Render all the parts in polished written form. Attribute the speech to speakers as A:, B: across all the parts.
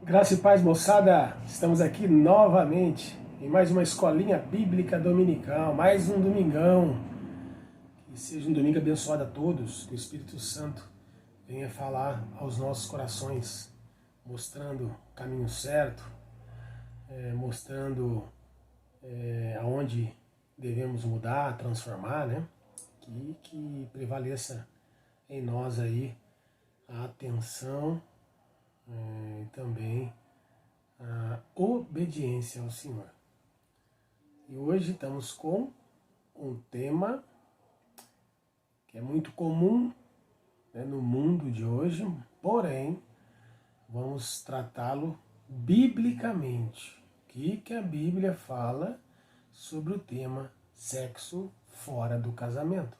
A: Graça e paz, moçada! Estamos aqui novamente em mais uma escolinha bíblica dominical, mais um domingão. Que seja um domingo abençoado a todos, que o Espírito Santo venha falar aos nossos corações, mostrando o caminho certo, mostrando aonde devemos mudar, transformar, né? Que prevaleça em nós aí a atenção e também a obediência ao Senhor. E hoje estamos com um tema que é muito comum, né, no mundo de hoje, porém vamos tratá-lo biblicamente. O que a Bíblia fala sobre o tema sexo fora do casamento?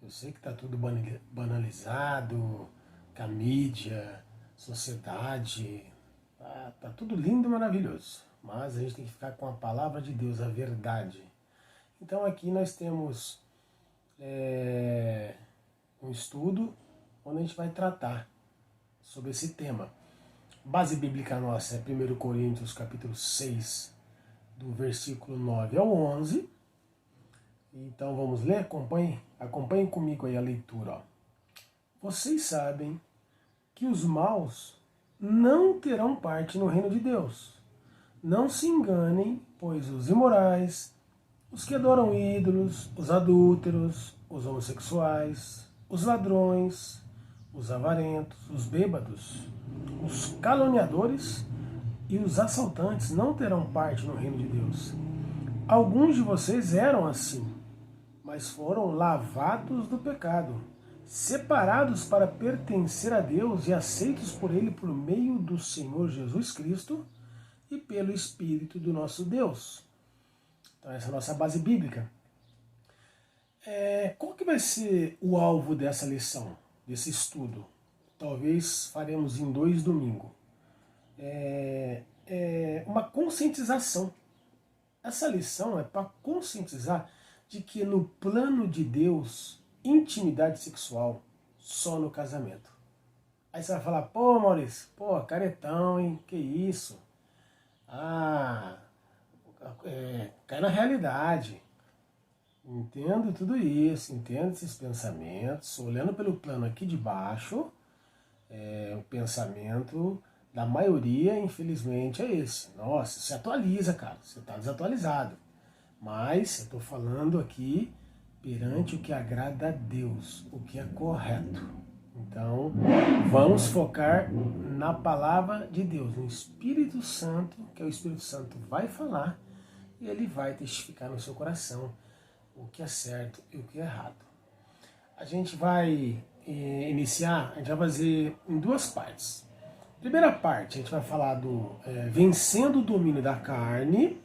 A: Eu sei que está tudo banalizado, com a mídia, sociedade, tá tudo lindo e maravilhoso, mas a gente tem que ficar com a palavra de Deus, a verdade. Então aqui nós temos um estudo onde a gente vai tratar sobre esse tema. Base bíblica nossa é 1 Coríntios capítulo 6, do versículo 9 ao 11. Então vamos ler? Acompanhem comigo aí a leitura. Ó. Vocês sabem que os maus não terão parte no reino de Deus. Não se enganem, pois os imorais, os que adoram ídolos, os adúlteros, os homossexuais, os ladrões, os avarentos, os bêbados, os caluniadores e os assaltantes não terão parte no reino de Deus. Alguns de vocês eram assim, mas foram lavados do pecado, separados para pertencer a Deus e aceitos por Ele por meio do Senhor Jesus Cristo e pelo Espírito do nosso Deus. Então essa é a nossa base bíblica. Qual que vai ser o alvo dessa lição, desse estudo? Talvez faremos em 2 domingos. Uma conscientização. Essa lição é para conscientizar de que no plano de Deus, intimidade sexual só no casamento. Aí você vai falar, pô Maurício, pô, caretão, hein, que isso? Cai na realidade. Entendo tudo isso, entendo esses pensamentos, olhando pelo plano aqui de baixo, o pensamento da maioria, infelizmente, é esse. Nossa, se atualiza, cara, você está desatualizado. Mas eu estou falando aqui perante o que agrada a Deus, o que é correto. Então, vamos focar na palavra de Deus, no Espírito Santo, que é o Espírito Santo vai falar e ele vai testificar no seu coração o que é certo e o que é errado. A gente vai iniciar, a gente vai fazer em 2 partes. Primeira parte, a gente vai falar do vencendo o domínio da carne.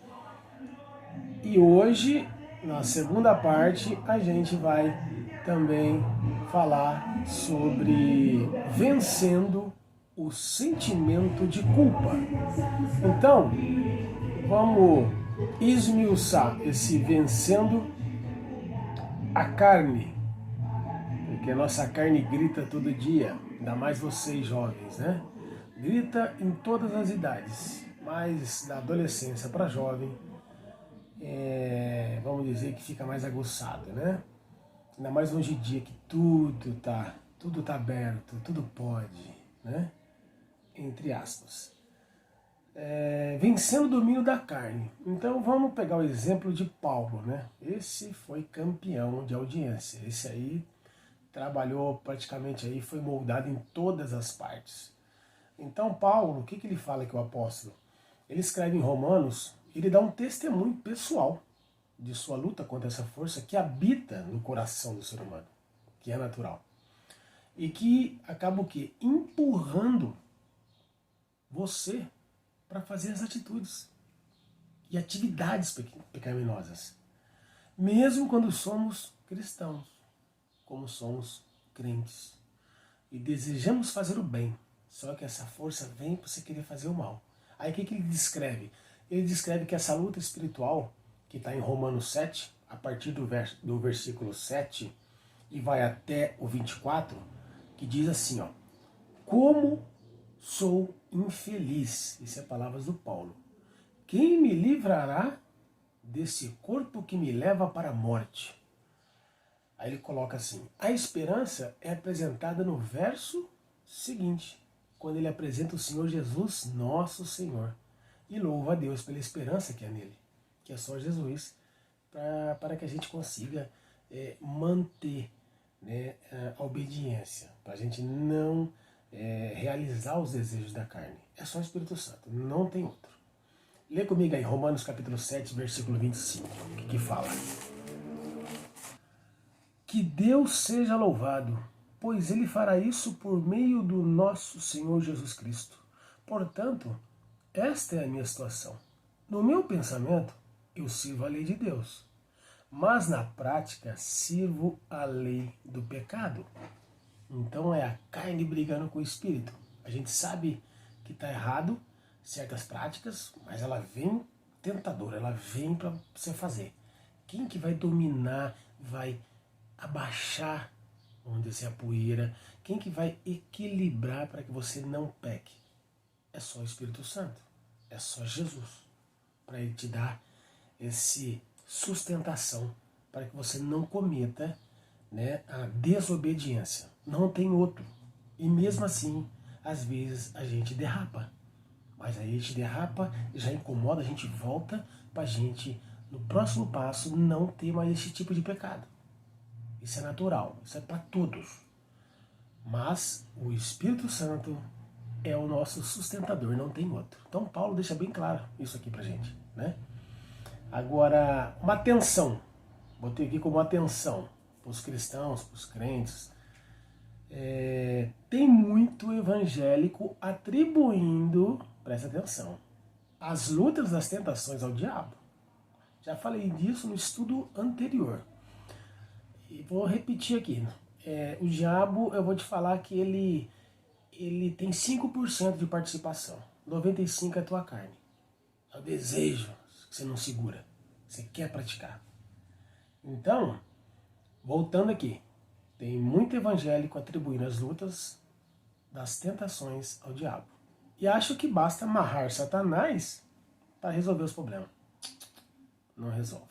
A: E hoje, na segunda parte, a gente vai também falar sobre vencendo o sentimento de culpa. Então, vamos esmiuçar esse vencendo a carne, porque a nossa carne grita todo dia, ainda mais vocês jovens, né? Grita em todas as idades, mas da adolescência para jovem, vamos dizer que fica mais aguçado, né? Ainda mais hoje em dia que tudo tá aberto, tudo pode, né? Entre aspas. Vencendo o domínio da carne. Então vamos pegar o exemplo de Paulo, né? Esse foi campeão de audiência. Esse aí trabalhou praticamente aí, foi moldado em todas as partes. Então Paulo, o que ele fala que o apóstolo? Ele escreve em Romanos, ele dá um testemunho pessoal de sua luta contra essa força que habita no coração do ser humano, que é natural. E que acaba o quê? Empurrando você para fazer as atitudes e atividades pecaminosas. Mesmo quando somos cristãos, como somos crentes. E desejamos fazer o bem, só que essa força vem para você querer fazer o mal. Aí o que ele descreve? Ele descreve que essa luta espiritual, que está em Romanos 7, a partir do versículo 7 e vai até o 24, que diz assim, ó, como sou infeliz. Isso é palavras do Paulo. Quem me livrará desse corpo que me leva para a morte? Aí ele coloca assim, a esperança é apresentada no verso seguinte, quando ele apresenta o Senhor Jesus, nosso Senhor, e louva a Deus pela esperança que é nele, que é só Jesus, para que a gente consiga manter, né, a obediência, para a gente não realizar os desejos da carne. É só o Espírito Santo, não tem outro. Lê comigo aí, Romanos capítulo 7, versículo 25, que fala: Que Deus seja louvado, pois Ele fará isso por meio do nosso Senhor Jesus Cristo. Portanto, esta é a minha situação. No meu pensamento, eu sirvo a lei de Deus, mas na prática sirvo a lei do pecado. Então é a carne brigando com o espírito. A gente sabe que está errado certas práticas, mas ela vem tentadora, ela vem para você fazer. Quem que vai dominar, vai abaixar, vamos dizer, a poeira? Quem que vai equilibrar para que você não peque? É só o Espírito Santo, é só Jesus, para ele te dar esse sustentação para que você não cometa, né, a desobediência. Não tem outro. E mesmo assim, às vezes a gente derrapa. Mas aí a gente derrapa, já incomoda, a gente volta para a gente, no próximo passo, não ter mais esse tipo de pecado. Isso é natural, isso é para todos. Mas o Espírito Santo é o nosso sustentador, não tem outro. Então Paulo deixa bem claro isso aqui pra gente, né? Agora, uma atenção, botei aqui como atenção para os cristãos, para os crentes. Tem muito evangélico atribuindo, presta atenção, as lutas das tentações ao diabo. Já falei disso no estudo anterior. E vou repetir aqui. O diabo, eu vou te falar que ele tem 5% de participação. 95% é a tua carne. É o desejo que você não segura. Você quer praticar. Então, voltando aqui. Tem muito evangélico atribuindo as lutas das tentações ao diabo. E acho que basta amarrar Satanás para resolver os problemas. Não resolve.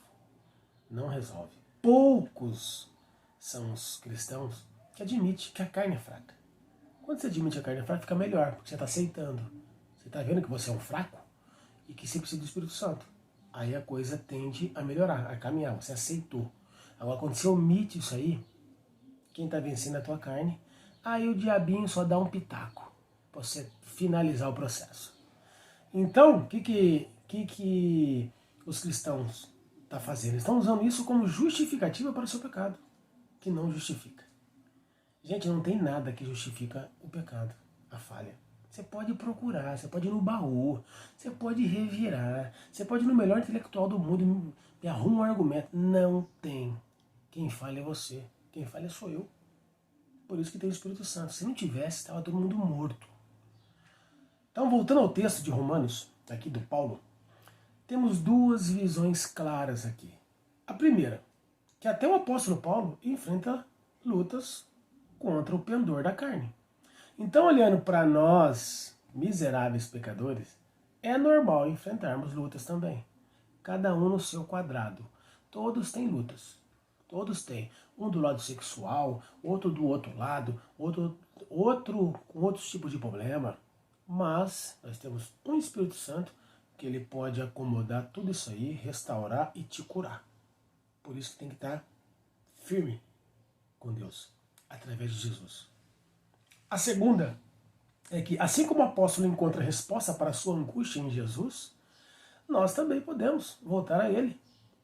A: Não resolve. Poucos são os cristãos que admitem que a carne é fraca. Quando você admite que a carne é fraca, fica melhor, porque você está aceitando. Você está vendo que você é um fraco e que você precisa do Espírito Santo. Aí a coisa tende a melhorar, a caminhar. Você aceitou. Agora, quando você omite isso aí, quem está vencendo é a tua carne, aí o diabinho só dá um pitaco para você finalizar o processo. Então, o que os cristãos estão fazendo? Eles estão usando isso como justificativa para o seu pecado, que não justifica. Gente, não tem nada que justifica o pecado, a falha. Você pode procurar, você pode ir no baú, você pode revirar, você pode ir no melhor intelectual do mundo e arruma um argumento. Não tem. Quem falha é você. Quem falha sou eu. Por isso que tem o Espírito Santo. Se não tivesse, estava todo mundo morto. Então, voltando ao texto de Romanos, aqui do Paulo, temos duas visões claras aqui. A primeira, que até o apóstolo Paulo enfrenta lutas contra o pendor da carne. Então, olhando para nós, miseráveis pecadores, é normal enfrentarmos lutas também. Cada um no seu quadrado. Todos têm lutas. Todos têm. Um do lado sexual, outro do outro lado, outro com outros tipos de problema. Mas nós temos um Espírito Santo que ele pode acomodar tudo isso aí, restaurar e te curar. Por isso que tem que estar firme com Deus, através de Jesus. A segunda é que, assim como o apóstolo encontra resposta para a sua angústia em Jesus, nós também podemos voltar a Ele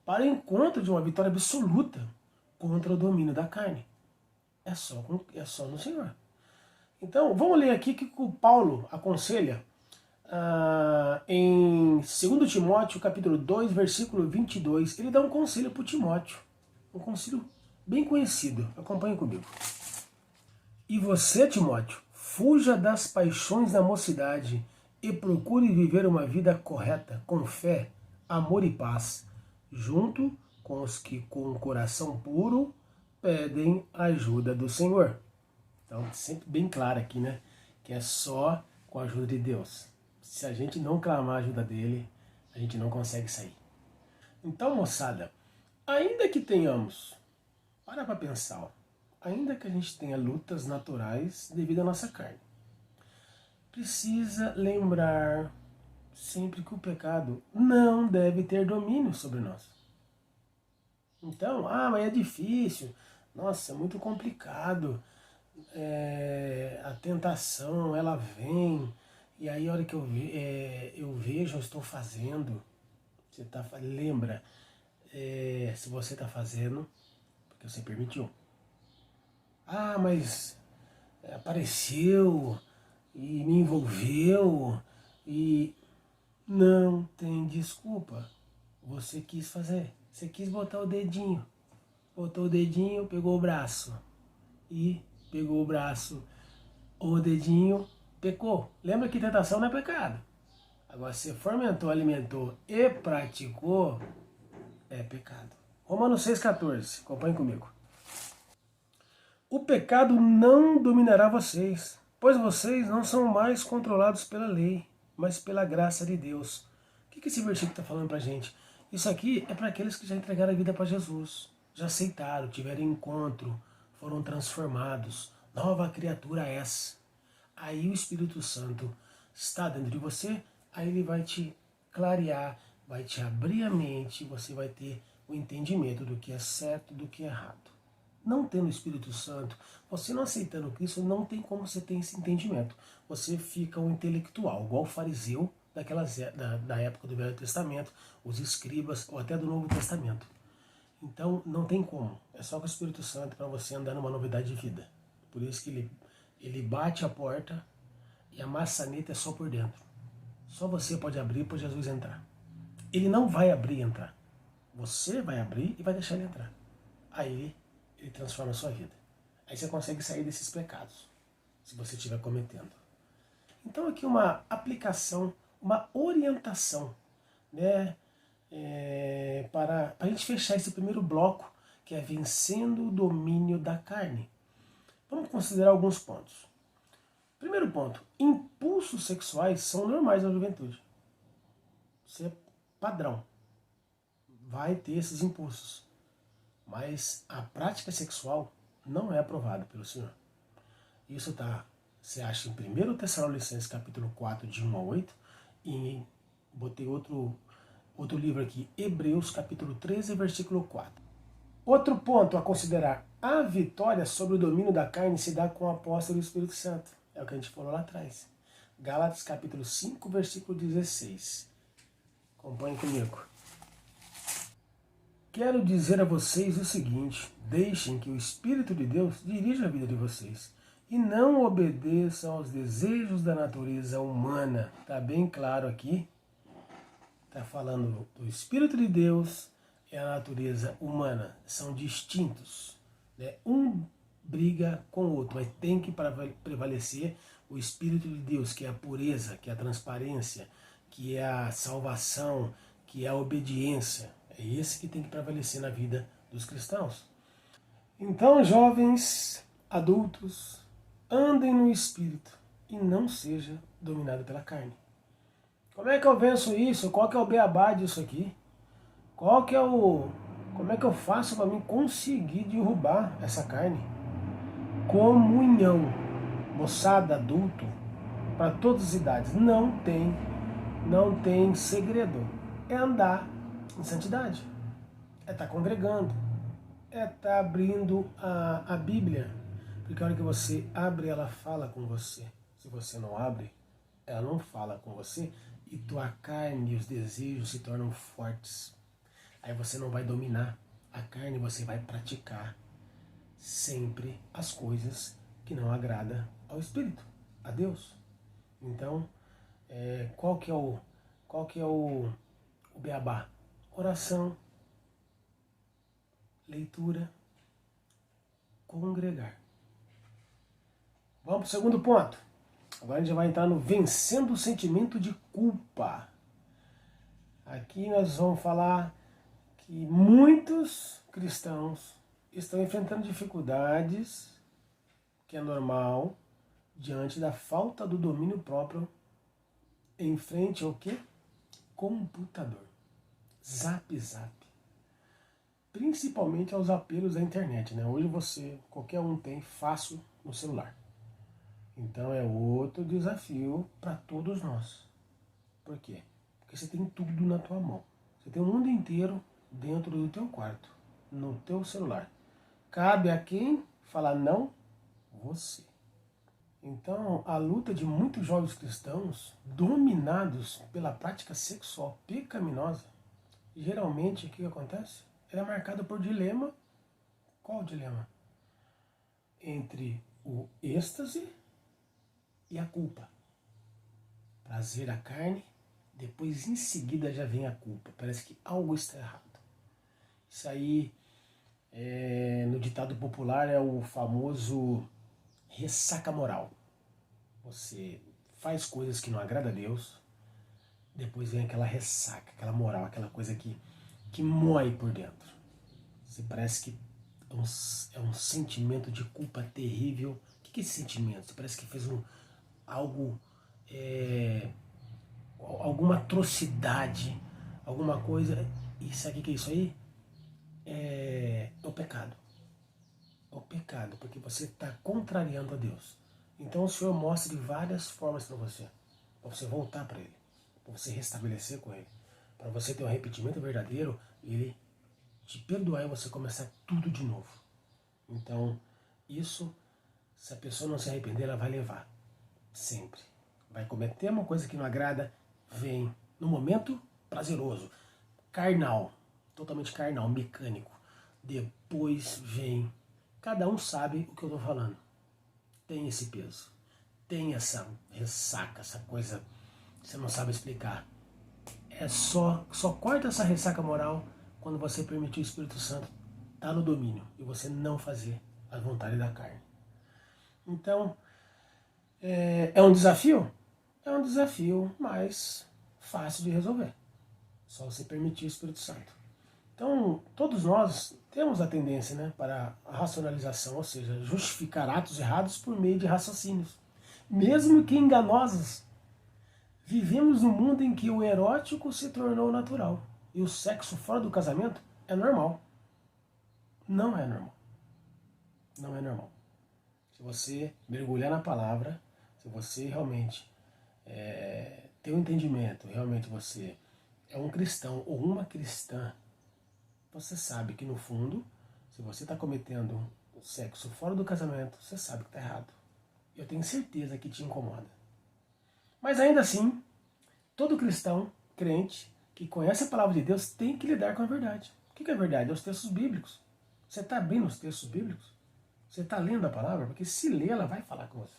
A: para o encontro de uma vitória absoluta contra o domínio da carne. É só no Senhor. Então, vamos ler aqui o que o Paulo aconselha em 2 Timóteo, capítulo 2, versículo 22. Ele dá um conselho para o Timóteo. Um conselho bem conhecido. Acompanhe comigo. E você, Timóteo, fuja das paixões da mocidade e procure viver uma vida correta, com fé, amor e paz, junto com os que com o coração puro pedem a ajuda do Senhor. Então, sempre bem claro aqui, né? Que é só com a ajuda de Deus. Se a gente não clamar a ajuda dele, a gente não consegue sair. Então, moçada, ainda que tenhamos, para pensar, ó, ainda que a gente tenha lutas naturais devido à nossa carne, precisa lembrar sempre que o pecado não deve ter domínio sobre nós. Então, mas é difícil, nossa, é muito complicado, a tentação, ela vem, e aí a hora que eu vejo, eu estou fazendo, lembra, se você está fazendo, porque você permitiu. Mas apareceu e me envolveu e não tem desculpa. Você quis fazer, você quis botar o dedinho. Botou o dedinho, pegou o braço. E pegou o braço, o dedinho, pecou. Lembra que tentação não é pecado. Agora, se fermentou, alimentou e praticou, é pecado. Romanos 6,14, acompanhe comigo. O pecado não dominará vocês, pois vocês não são mais controlados pela lei, mas pela graça de Deus. O que esse versículo está falando para a gente? Isso aqui é para aqueles que já entregaram a vida para Jesus, já aceitaram, tiveram encontro, foram transformados, nova criatura és. Aí o Espírito Santo está dentro de você, aí ele vai te clarear, vai te abrir a mente, você vai ter o entendimento do que é certo e do que é errado. Não tendo o Espírito Santo, você não aceitando Cristo, não tem como você ter esse entendimento. Você fica um intelectual, igual o fariseu da época do Velho Testamento, os escribas, ou até do Novo Testamento. Então, não tem como. É só com o Espírito Santo para você andar numa novidade de vida. Por isso que ele bate a porta e a maçaneta é só por dentro. Só você pode abrir para Jesus entrar. Ele não vai abrir e entrar. Você vai abrir e vai deixar ele entrar. Aí ele transforma a sua vida. Aí você consegue sair desses pecados, se você estiver cometendo. Então aqui uma aplicação, uma orientação, né, para a gente fechar esse primeiro bloco, que é vencendo o domínio da carne. Vamos considerar alguns pontos. Primeiro ponto, impulsos sexuais são normais na juventude. Isso é padrão. Vai ter esses impulsos. Mas a prática sexual não é aprovada pelo Senhor. Isso você acha em 1 Tessalonicenses capítulo 4, de 1 a 8, e botei outro livro aqui, Hebreus capítulo 13, versículo 4. Outro ponto a considerar, a vitória sobre o domínio da carne se dá com o apóstolo do Espírito Santo. É o que a gente falou lá atrás. Gálatas capítulo 5, versículo 16. Acompanhe comigo. Quero dizer a vocês o seguinte: deixem que o Espírito de Deus dirija a vida de vocês e não obedeçam aos desejos da natureza humana. Está bem claro aqui. Está falando do Espírito de Deus e a natureza humana. São distintos. Né? Um briga com o outro, mas tem que prevalecer o Espírito de Deus, que é a pureza, que é a transparência, que é a salvação, que é a obediência. É esse que tem que prevalecer na vida dos cristãos. Então, jovens, adultos, andem no Espírito e não seja dominado pela carne. Como é que eu venço isso? Qual que é o beabá disso aqui? Como é que eu faço para mim conseguir derrubar essa carne? Comunhão. Moçada, adulto, para todas as idades. Não tem segredo. É andar em santidade. É estar congregando. É estar abrindo a Bíblia. Porque a hora que você abre, ela fala com você. Se você não abre, ela não fala com você. E tua carne e os desejos se tornam fortes. Aí você não vai dominar a carne, você vai praticar sempre as coisas que não agrada ao Espírito, a Deus. Então, qual que é o beabá? Oração, leitura, congregar. Vamos para o segundo ponto. Agora a gente vai entrar no vencendo o sentimento de culpa. Aqui nós vamos falar que muitos cristãos estão enfrentando dificuldades, que é normal, diante da falta do domínio próprio em frente ao quê? Computador. Zap, zap. Principalmente aos apelos da internet, né? Hoje qualquer um tem fácil no celular. Então é outro desafio para todos nós. Por quê? Porque você tem tudo na tua mão. Você tem o mundo inteiro dentro do teu quarto, no teu celular. Cabe a quem falar não? Você. Então, a luta de muitos jovens cristãos dominados pela prática sexual pecaminosa, geralmente o que acontece? Ela é marcada por dilema. Qual o dilema? Entre o êxtase e a culpa. Prazer à carne, depois em seguida já vem a culpa. Parece que algo está errado. Isso aí, no ditado popular, é o famoso ressaca moral. Você faz coisas que não agrada a Deus, depois vem aquela ressaca, aquela moral, aquela coisa que mói por dentro. Você parece que é um sentimento de culpa terrível. O que é esse sentimento? Você parece que fez algo, alguma atrocidade, alguma coisa. E sabe o que é isso aí? É o pecado. É o pecado, porque você está contrariando a Deus. Então o Senhor mostra de várias formas para você voltar para Ele, para você restabelecer com Ele, para você ter um arrependimento verdadeiro, Ele te perdoar e você começar tudo de novo. Então, isso, se a pessoa não se arrepender, ela vai levar, sempre. Vai cometer uma coisa que não agrada, vem no momento prazeroso, carnal, totalmente carnal, mecânico. Depois vem, cada um sabe o que eu estou falando. Tem esse peso, tem essa ressaca, essa coisa que você não sabe explicar. Só corta essa ressaca moral quando você permitir o Espírito Santo estar no domínio e você não fazer a vontade da carne. Então, é um desafio? É um desafio, mas fácil de resolver. Só você permitir o Espírito Santo. Então, todos nós temos a tendência, né, para a racionalização, ou seja, justificar atos errados por meio de raciocínios, mesmo que enganosos. Vivemos num mundo em que o erótico se tornou natural e o sexo fora do casamento é normal. Não é normal. Não é normal. Se você mergulhar na palavra, se você realmente ter um entendimento, realmente você é um cristão ou uma cristã, você sabe que no fundo, se você está cometendo o sexo fora do casamento, você sabe que está errado. Eu tenho certeza que te incomoda. Mas ainda assim, todo cristão, crente, que conhece a palavra de Deus, tem que lidar com a verdade. O que é a verdade? É os textos bíblicos. Você está abrindo os textos bíblicos? Você está lendo a palavra? Porque se ler, ela vai falar com você.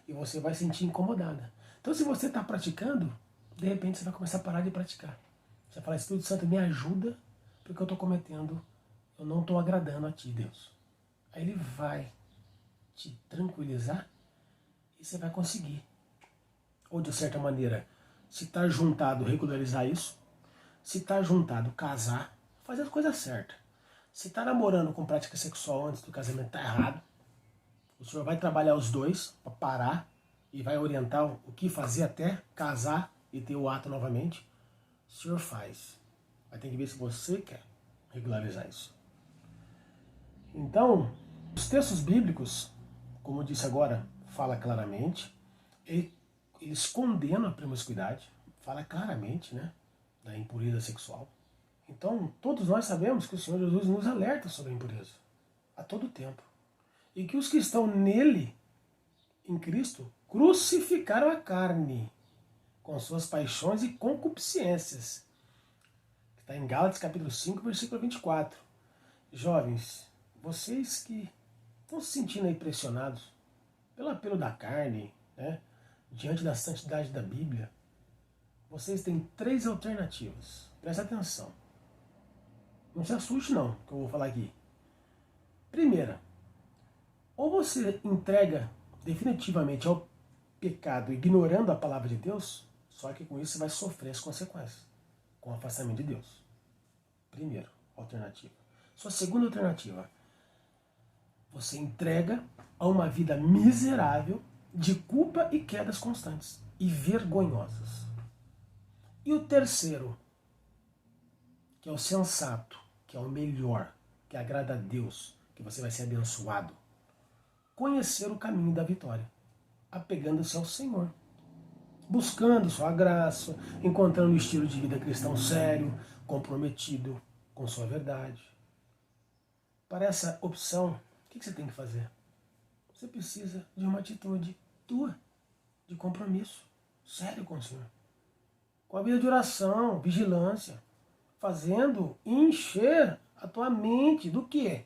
A: E você vai se sentir incomodada. Então, se você está praticando, de repente você vai começar a parar de praticar. Você vai falar, Espírito Santo, me ajuda, porque eu estou cometendo, eu não estou agradando a Ti, Deus. Aí Ele vai te tranquilizar e você vai conseguir. Ou, de certa maneira, se está juntado, regularizar isso. Se está juntado, casar, fazer as coisas certas. Se está namorando com prática sexual antes do casamento, está errado. O senhor vai trabalhar os dois para parar e vai orientar o que fazer até casar e ter o ato novamente. O senhor faz. Vai ter que ver se você quer regularizar isso. Então, os textos bíblicos, como eu disse agora, fala claramente. Eles condenam a promiscuidade, fala claramente, né, da impureza sexual. Então, todos nós sabemos que o Senhor Jesus nos alerta sobre a impureza a todo tempo. E que os que estão nele, em Cristo, crucificaram a carne com suas paixões e concupiscências. Está em Gálatas capítulo 5, versículo 24. Jovens, vocês que estão se sentindo aí pressionados pelo apelo da carne, né, diante da santidade da Bíblia, vocês têm 3 alternativas. Presta atenção. Não se assuste não, que eu vou falar aqui. Primeira, ou você entrega definitivamente ao pecado, ignorando a palavra de Deus, só que com isso você vai sofrer as consequências, com o afastamento de Deus. Primeira alternativa. Sua segunda alternativa, você entrega a uma vida miserável de culpa e quedas constantes e vergonhosas. E o terceiro, que é o sensato, que é o melhor, que agrada a Deus, que você vai ser abençoado. Conhecer o caminho da vitória, apegando-se ao Senhor, buscando sua graça, encontrando um estilo de vida cristão sério, comprometido com sua verdade. Para essa opção, o que você tem que fazer? Você precisa de uma atitude tua, de compromisso, sério com o Senhor. Com a vida de oração, vigilância, fazendo encher a tua mente do quê?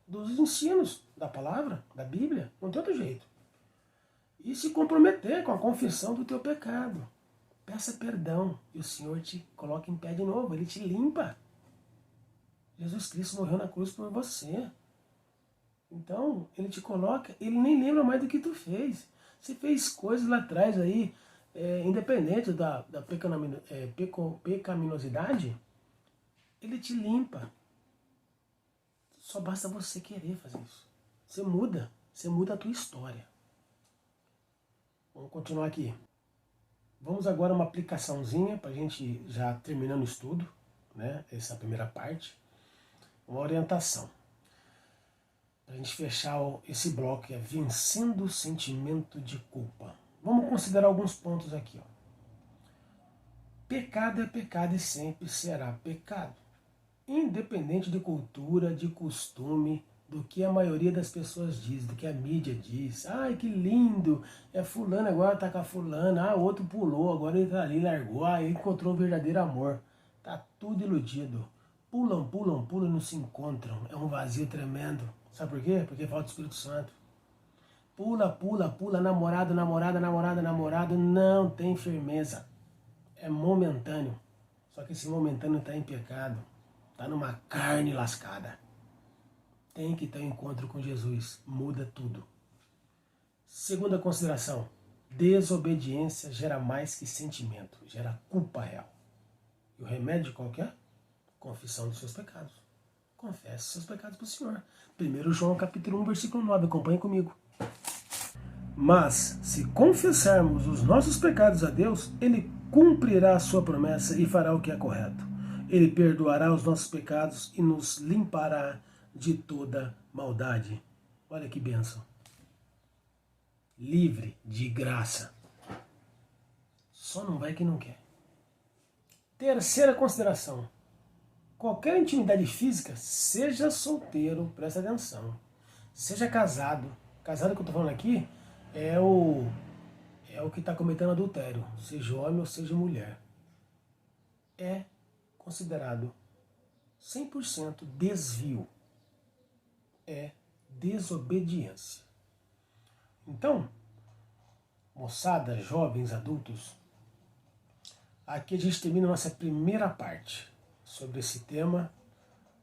A: Dos ensinos da palavra, da Bíblia, não tem outro jeito. E se comprometer com a confissão do teu pecado. Peça perdão e o Senhor te coloca em pé de novo, Ele te limpa. Jesus Cristo morreu na cruz por você. Então, Ele te coloca, Ele nem lembra mais do que tu fez. Você fez coisas lá atrás aí, independente da pecaminosidade, Ele te limpa. Só basta você querer fazer isso. Você muda a tua história. Vamos continuar aqui. Vamos agora a uma aplicaçãozinha para a gente já terminando o estudo, né? Essa primeira parte. Uma orientação. Para a gente fechar esse bloco, que é vencendo o sentimento de culpa. Vamos considerar alguns pontos aqui. Ó. Pecado é pecado e sempre será pecado. Independente de cultura, de costume, do que a maioria das pessoas diz, do que a mídia diz. Ai, que lindo, é fulano agora tá com a fulana, o outro pulou, agora ele tá ali, largou, ele encontrou o verdadeiro amor. Tá tudo iludido. Pulam, pulam, pulam, não se encontram. É um vazio tremendo. Sabe por quê? Porque falta o Espírito Santo. Pula, pula, pula, namorado, namorada, namorada, namorado, não tem firmeza. É momentâneo. Só que esse momentâneo está em pecado. Está numa carne lascada. Tem que ter um encontro com Jesus. Muda tudo. Segunda consideração. Desobediência gera mais que sentimento. Gera culpa real. E o remédio qual que é? Confissão dos seus pecados. Confesse seus pecados para o Senhor. 1 João capítulo 1, versículo 9. Acompanhe comigo. Mas, se confessarmos os nossos pecados a Deus, Ele cumprirá a sua promessa e fará o que é correto. Ele perdoará os nossos pecados e nos limpará de toda maldade. Olha que bênção. Livre de graça. Só não vai quem não quer. Terceira consideração. Qualquer intimidade física, seja solteiro, presta atenção. Seja casado. Casado que eu estou falando aqui é o que está cometendo adultério, seja homem ou seja mulher. É considerado 100% desvio. É desobediência. Então, moçada, jovens, adultos, aqui a gente termina a nossa primeira parte sobre esse tema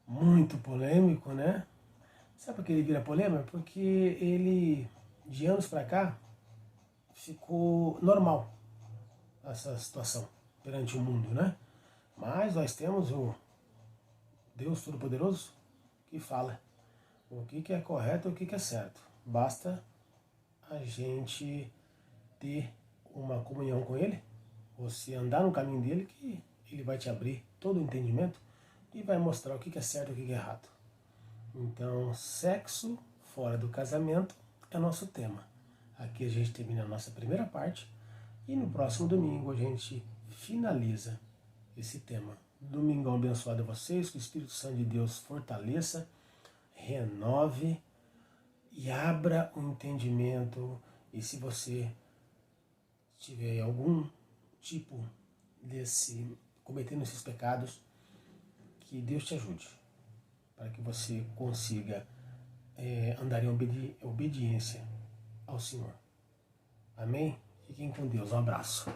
A: muito polêmico, né? Sabe por que ele vira polêmico? Porque ele, de anos para cá, ficou normal essa situação perante o mundo, né? Mas nós temos o Deus Todo-Poderoso que fala o que é correto e o que é certo. Basta a gente ter uma comunhão com Ele, você andar no caminho dele, que Ele vai te abrir todo o entendimento e vai mostrar o que é certo e o que é errado. Então, sexo fora do casamento é nosso tema. Aqui a gente termina a nossa primeira parte e no próximo domingo a gente finaliza esse tema. Domingão abençoado a vocês, que o Espírito Santo de Deus fortaleça, renove e abra o entendimento. E se você tiver algum tipo cometendo esses pecados, que Deus te ajude, para que você consiga andar em obediência ao Senhor. Amém? Fiquem com Deus. Um abraço.